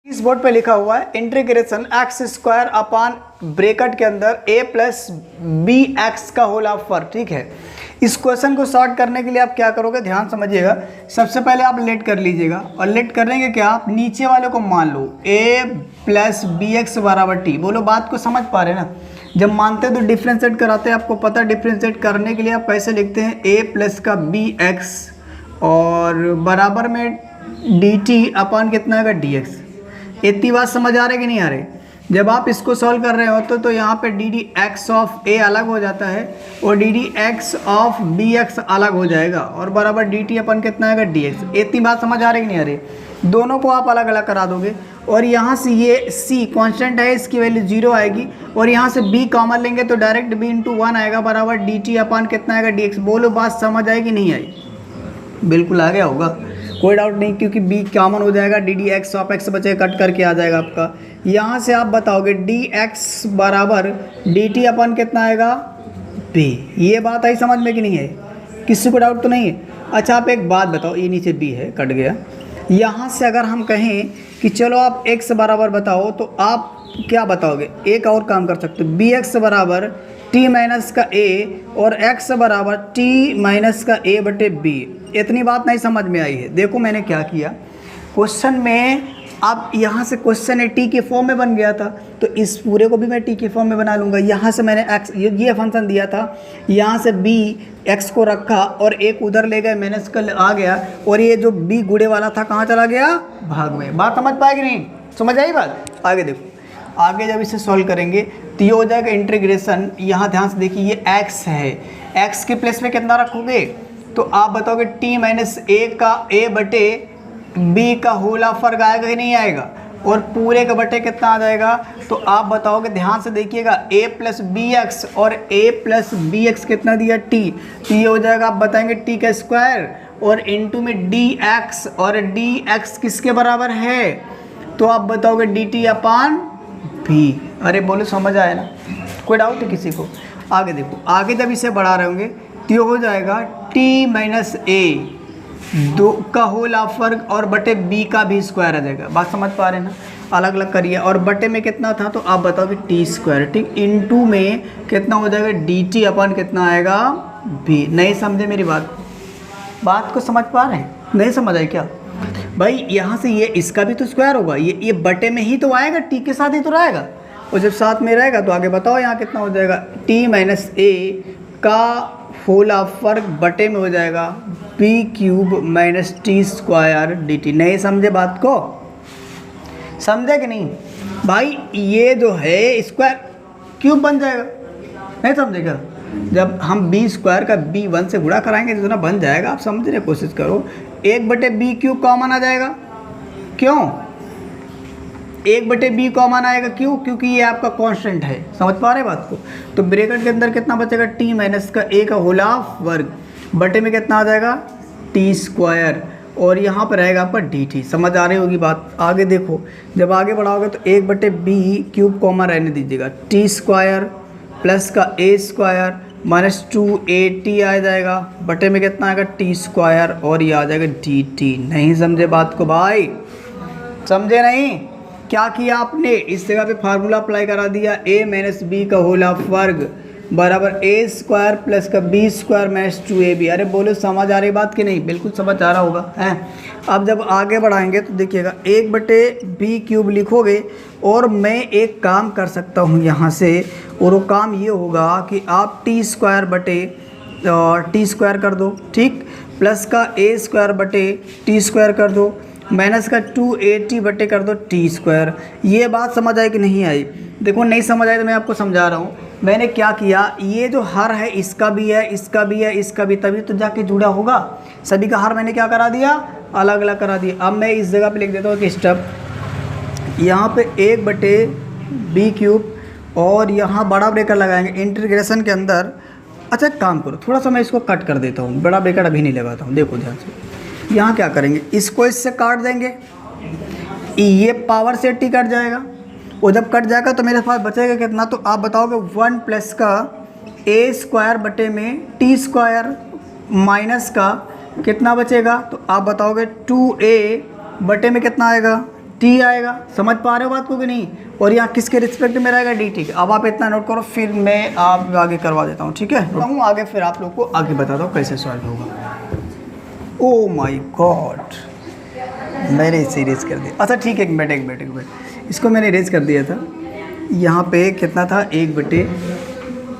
इस बोर्ड पे लिखा हुआ है integration x square upon bracket के अंदर ए प्लस बी एक्स का होल ऑफ वर्ग। ठीक है, इस क्वेश्चन को सॉल्व करने के लिए आप क्या करोगे, ध्यान समझिएगा। सबसे पहले आप लेट कर लीजिएगा और लेट करेंगे क्या, आप नीचे वाले को मान लो ए प्लस बी एक्स बराबर टी। बोलो बात को समझ पा रहे हैं ना। जब मानते हैं तो डिफ्रेंशिएट कराते हैं, आपको पता है डिफ्रेंशिएट करने के लिए आप कैसे लिखते हैं, ए प्लस का बी एक्स और बराबर में डी टी अपान कितना आएगा डी एक्स। इतनी बात समझ आ रही कि नहीं आ रही। जब आप इसको सॉल्व कर रहे हो तो यहाँ पे d d x of a अलग हो जाता है और d d x of b x अलग हो जाएगा और बराबर डी टी अपन कितना आएगा डी एक्स। इतनी बात समझ आ रही कि नहीं आ रही। दोनों को आप अलग अलग करा दोगे और यहाँ से ये सी कांस्टेंट है, इसकी वैल्यू 0 आएगी और यहाँ से बी कॉमन लेंगे तो डायरेक्ट बी इंटू 1 आएगा बराबर डी टी अपन कितना आएगा डी एक्स। बोलो बात समझ आएगी नहीं आई। बिल्कुल आ गया होगा, कोई डाउट नहीं, क्योंकि b कॉमन हो जाएगा, D d x of x बचे कट करके आ जाएगा आपका। यहाँ से आप बताओगे डी एक्स बराबर डी टी अपन कितना आएगा b। ये बात आई समझ में कि नहीं है, किसी को डाउट तो नहीं है। अच्छा आप एक बात बताओ, ये नीचे b है कट गया। यहाँ से अगर हम कहें कि चलो आप x बराबर बताओ तो आप क्या बताओगे, एक और काम कर सकते हो, बी एक्स बराबर t माइनस का a और x बराबर t माइनस का a बटे b। इतनी बात नहीं समझ में आई है। देखो मैंने क्या किया, क्वेश्चन में अब यहाँ से क्वेश्चन है टी के फॉर्म में बन गया था तो इस पूरे को भी मैं टी के फॉर्म में बना लूँगा। यहाँ से मैंने एक्स ये फंक्शन दिया था, यहाँ से बी एक्स को रखा और एक उधर ले गए माइनस का आ गया और ये जो बी गुड़े वाला था कहाँ चला गया, भाग में। बात समझ पाएगी नहीं, समझ आई बात। आगे देखो, आगे जब इसे सॉल्व करेंगे तो ये हो जाएगा इंटीग्रेशन। यहाँ ध्यान से देखिए ये x है, x के प्लेस में कितना रखोगे तो आप बताओगे t माइनस ए का a बटे b का होल ऑफ वर्ग आएगा कि नहीं आएगा और पूरे का बटे कितना आ जाएगा तो आप बताओगे। ध्यान से देखिएगा a प्लस बी एक्स और a प्लस बी एक्स कितना दिया t, तो ये हो जाएगा आप बताएंगे t का स्क्वायर और इनटू में dx और dx किसके बराबर है तो आप बताओगे dt अपान b। अरे बोलो समझ आया ना, कोई डाउट है किसी को। आगे देखो, आगे जब इसे बढ़ा रहे होंगे तो ये हो जाएगा t माइनस ए दो का होल ऑफ वर्ग और बटे b का भी स्क्वायर आ जाएगा। बात समझ पा रहे हैं ना, अलग अलग करिए। और बटे में कितना था तो आप बताओगे टी स्क्वायर, ठीक, इनटू में कितना हो जाएगा डी टी अपन कितना आएगा b। नहीं समझे मेरी बात को समझ पा रहे हैं, नहीं समझ आए क्या भाई। यहाँ से ये इसका भी तो स्क्वायर होगा, ये बटे में ही तो आएगा, टी के साथ ही तो रहेगा और जब साथ में रहेगा तो आगे बताओ यहाँ कितना हो जाएगा, टी माइनस ए का होल ऑफ वर्ग बटे में हो जाएगा b cube minus t square d t. नहीं समझे बात को, समझे कि नहीं भाई। ये जो है स्क्वायर क्यूब बन जाएगा, नहीं समझेगा। जब हम बी स्क्वायर का बी 1 से गुणा कराएंगे तो ना बन जाएगा, आप समझने की कोशिश करो। 1 बटे बी क्यूब कॉमन आ जाएगा, क्यों 1 बटे बी कॉमन आएगा, क्यों, क्योंकि ये आपका कांस्टेंट है। समझ पा रहे बात को। तो ब्रैकेट के अंदर कितना बचेगा टी माइनस का ए का होल ऑफ वर्ग बटे में कितना आ जाएगा टी स्क्वायर और यहाँ पर रहेगा आपका डी टी। समझ आ रही होगी बात। आगे देखो, जब आगे बढ़ाओगे तो 1 बटे बी क्यूब कॉमन रहने दीजिएगा, टी स्क्वायर प्लस का ए स्क्वायर माइनस 2at आ जाएगा बटे में कितना आएगा टी स्क्वायर और ये आ जाएगा डी टी। नहीं समझे बात को भाई, समझे नहीं। क्या किया आपने, इस जगह पे फार्मूला अप्लाई करा दिया, a माइनस बी का होल ऑफ वर्ग बराबर a स्क्वायर प्लस का b स्क्वायर माइनस 2ab। अरे बोलो समझ आ रही बात कि नहीं, बिल्कुल समझ आ रहा होगा है। अब जब आगे बढ़ाएंगे तो देखिएगा 1 बटे बी क्यूब लिखोगे और मैं एक काम कर सकता हूँ यहाँ से, और वो काम ये होगा कि आप टी स्क्वायर बटे टी स्क्वायर कर दो, ठीक, प्लस का a स्क्वायर बटे टी स्क्वायर कर दो माइनस का 2at बटे कर दो टी स्क्वायर। ये बात समझ आई कि नहीं आई। देखो नहीं समझ आई तो मैं आपको समझा रहा हूँ। मैंने क्या किया, ये जो हर है इसका भी है, इसका भी है, इसका भी, तभी तो जाके जुड़ा होगा। सभी का हर मैंने क्या करा दिया, अलग अलग करा दिया। अब मैं इस जगह पे लिख देता हूँ कि स्टेप, यहाँ पे 1 बटे बी क्यूब और यहाँ बड़ा ब्रेकर लगाएंगे इंटीग्रेशन के अंदर। अच्छा काम करो, थोड़ा सा मैं इसको कट कर देता हूँ, बड़ा ब्रेकर अभी नहीं लगाता हूँ। देखो ध्यान से, यहाँ क्या करेंगे, इसको इससे काट देंगे, ये पावर से टी कट जाएगा और जब कट जाएगा तो मेरे पास बचेगा कितना, तो आप बताओगे 1 प्लस का ए स्क्वायर बटे में टी स्क्वायर माइनस का कितना बचेगा, तो आप बताओगे 2a बटे में कितना आएगा टी आएगा। समझ पा रहे हो बात को कि नहीं? और यहाँ किसके रिस्पेक्ट में रहेगा? डी। ठीक है, अब आप इतना नोट करो, फिर मैं आप आगे करवा देता हूँ। ठीक है, हूँ आगे, फिर आप लोग को आगे बताता हूँ कैसे सॉल्व होगा। ओ माय गॉड, मैंने इसे इरेज कर दिया। अच्छा ठीक है, एक मिनट, इसको मैंने इरेज कर दिया था। यहाँ पे कितना था? 1/,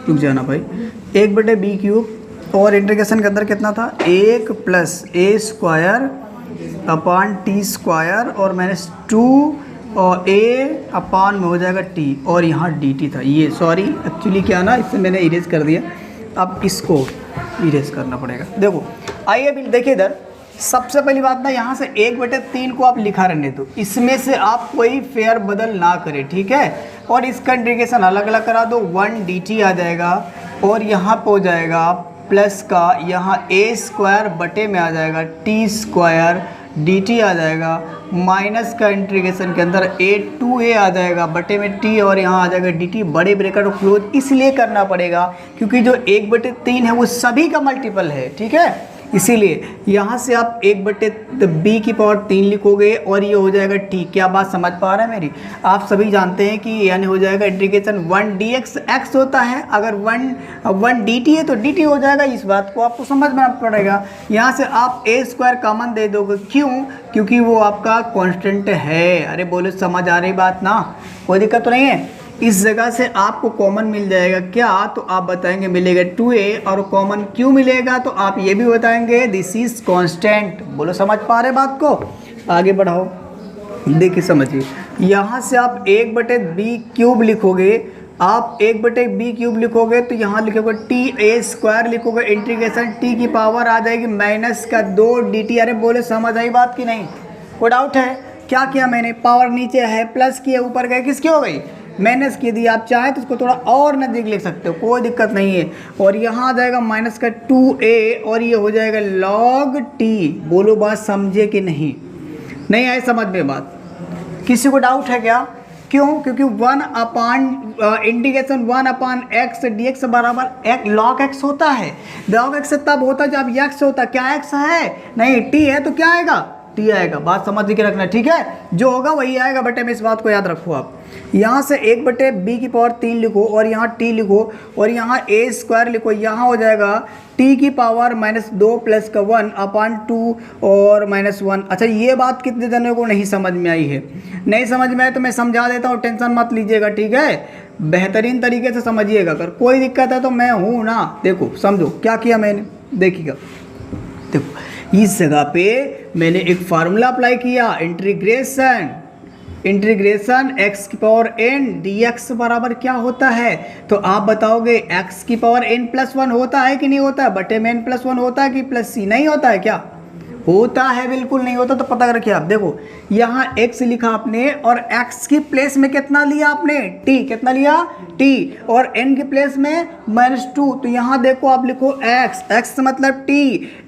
रुक जाना भाई, 1/b³ और इंटीग्रेशन के अंदर कितना था? 1 + a² अपान t² और -2 और a अपान में हो जाएगा t, और यहाँ dt था। ये सॉरी एक्चुअली क्या ना, इससे मैंने इरेज कर दिया, अब इसको इरेज करना पड़ेगा। देखो आइए अभी देखिए इधर, सबसे पहली बात ना, यहाँ से 1/3 को आप लिखा रहने दो, इसमें से आप कोई फेयर बदल ना करें। ठीक है, और इसका इंटीग्रेशन अलग अलग करा दो, 1 dt आ जाएगा, और यहाँ पे हो जाएगा प्लस का, यहाँ a² बटे में आ जाएगा t² dt आ जाएगा, माइनस का इंटीग्रेशन के अंदर a2a आ जाएगा बटे में t, और यहाँ आ जाएगा dt, बड़े ब्रैकेट और क्लोज इसलिए करना पड़ेगा क्योंकि जो 1/3 है वो सभी का मल्टीपल है। ठीक है, इसीलिए यहाँ से आप 1/b³ लिखोगे और ये हो जाएगा t। क्या बात समझ पा रहे हैं मेरी? आप सभी जानते हैं कि यानी हो जाएगा इंटीग्रेशन 1 dx x होता है, अगर 1 dt है तो dt हो जाएगा। इस बात को आपको समझना पड़ेगा। यहाँ से आप a² कॉमन दे दोगे, क्यों? क्योंकि वो आपका कांस्टेंट है। अरे बोलो, समझ आ रही बात ना? कोई दिक्कत तो नहीं है? इस जगह से आपको कॉमन मिल जाएगा क्या? तो आप बताएंगे मिलेगा 2a, और कॉमन क्यों मिलेगा तो आप ये भी बताएंगे दिस इज कांस्टेंट। बोलो समझ पा रहे बात को? आगे बढ़ाओ, देखिए समझिए, यहाँ से आप 1/b³ लिखोगे, आप 1/b³ लिखोगे तो यहाँ लिखोगे ta² लिखोगे, इंटीग्रेशन t की पावर आ जाएगी -2 dt। अरे बोले समझ आई बात की नहीं? कोई डाउट है? क्या किया मैंने? पावर नीचे है, प्लस किया, ऊपर गए, किसकी हो गई? माइनस की दी। आप चाहें तो इसको थोड़ा और नज़दीक लिख सकते हो, कोई दिक्कत नहीं है। और यहाँ आ जाएगा -2a, और ये हो जाएगा log t। बोलो बात समझे कि नहीं? नहीं आए समझ में बात? किसी को डाउट है क्या? क्यों? क्योंकि 1 अपान इंटीग्रेशन 1/x dx बराबर log x होता है। log x तब होता है जब x होता। क्या x है? नहीं, t है तो क्या आएगा? t आएगा। बात समझ के रखना, ठीक है? जो होगा वही आएगा बटे में, इस बात को याद रखो आप। यहाँ से 1/b³ लिखो, और यहाँ t लिखो, और यहाँ a² लिखो, यहाँ हो जाएगा t की पावर -2 प्लस का 1 अपान 2 और -1। अच्छा, ये बात कितने जनों को नहीं समझ में आई है? नहीं समझ में आए तो मैं समझा देता हूँ, टेंशन मत लीजिएगा। ठीक है, बेहतरीन तरीके से समझिएगा। अगर कोई दिक्कत है तो मैं हूँ ना। देखो समझो क्या किया मैंने, देखिएगा। देखो इस जगह पे मैंने एक फार्मूला अप्लाई किया, इंटीग्रेशन x⁴n dx बराबर क्या होता है? तो आप बताओगे x⁴n+1 होता है कि नहीं होता है? बटे में n+1 होता है कि +c? नहीं होता है क्या? होता है, बिल्कुल नहीं होता। तो पता रखिए आप। देखो यहाँ x लिखा आपने, और x की प्लेस में कितना लिया आपने? t। कितना लिया? t। और n की प्लेस में -2। तो यहाँ देखो आप लिखो x मतलब t,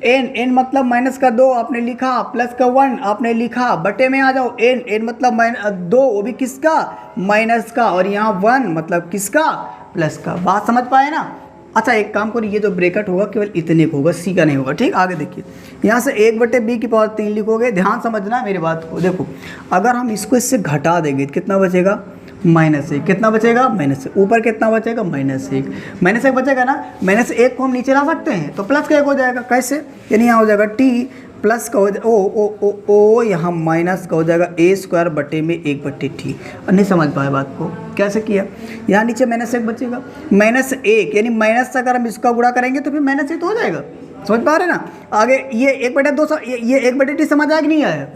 n मतलब -2 आपने लिखा, प्लस का 1 आपने लिखा, बटे में आ जाओ n मतलब -2, वो भी किसका? माइनस का, और यहाँ 1 मतलब किसका? प्लस का। बात समझ पाए ना? अच्छा एक काम करिए, ये जो ब्रैकेट होगा केवल इतने को होगा, सी का नहीं होगा। ठीक, आगे देखिए, यहाँ से 1/b³ लिखोगे। ध्यान समझना मेरी बात को। देखो अगर हम इसको इससे घटा देंगे तो कितना बचेगा? -1। कितना बचेगा? -1। ऊपर कितना बचेगा? -1 बचेगा ना। -1 को हम नीचे ला सकते हैं तो प्लस का 1 हो जाएगा। कैसे? यानी यहाँ हो जाएगा t प्लस का ओ यहाँ माइनस का हो जाएगा a² बटे में 1/t। नहीं समझ पाए बात को? कैसे किया? यहाँ नीचे -1 बचेगा, -1 यानी माइनस से अगर हम इसका गुणा करेंगे तो फिर -1 तो हो जाएगा। समझ पा रहे ना? आगे ये 1/2 ये 1/t समझ आया कि नहीं आया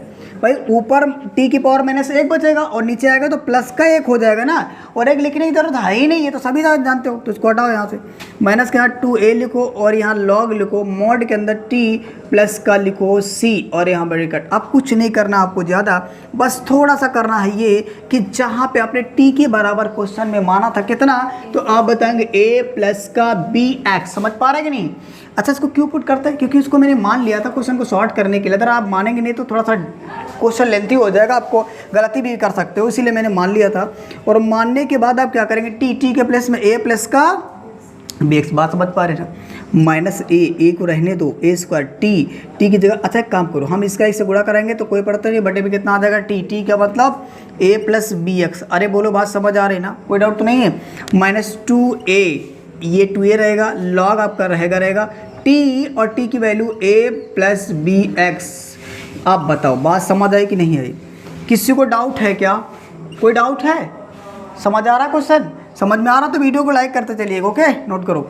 भाई? ऊपर t की पावर -1 बचेगा और नीचे आएगा तो प्लस का 1 हो जाएगा ना। और 1 लिखने की जरूरत है ही नहीं है, तो सभी जानते हो। तो इसको हटाओ यहाँ से, माइनस के यहाँ 2a लिखो, और यहाँ log लिखो, मॉड के अंदर t प्लस का लिखो c, और यहाँ ब्रैकेट। अब कुछ नहीं करना आपको ज़्यादा, बस थोड़ा सा करना है ये कि जहाँ पे आपने t के बराबर क्वेश्चन में माना था कितना, तो आप बताएंगे a प्लस का bx। समझ पा रहे कि नहीं? अच्छा इसको क्यों पुट करते हैं? क्योंकि इसको मैंने मान लिया था क्वेश्चन को सॉर्ट करने के लिए। अगर आप मानेंगे नहीं तो थोड़ा सा क्वेश्चन लेंथी हो जाएगा, आपको गलती भी कर सकते हो, इसीलिए मैंने मान लिया था। और मानने के बाद आप क्या करेंगे? टी के प्लेस में a प्लस का बी एक्स, बात समझ पा रहे ना। माइनस ए को रहने दो, ए स्क्वायर टी की जगह। अच्छा एक काम करो, हम इसका इससे गुणा कराएंगे तो कोई पड़ता नहीं, बटे में कितना आ जाएगा टी का मतलब ए प्लस बी एक्स। अरे बोलो बात समझ आ रही ना, कोई डाउट तो नहीं है। माइनस 2a, ये 2a रहेगा, लॉग आपका रहेगा टी, और टी की value a plus b x. आप बताओ बात समझ आई कि नहीं आई? किसी को डाउट है क्या? कोई डाउट है? समझ आ रहा क्वेश्चन? समझ में आ रहा तो वीडियो को लाइक करते चलिएगा, ओके, नोट करो।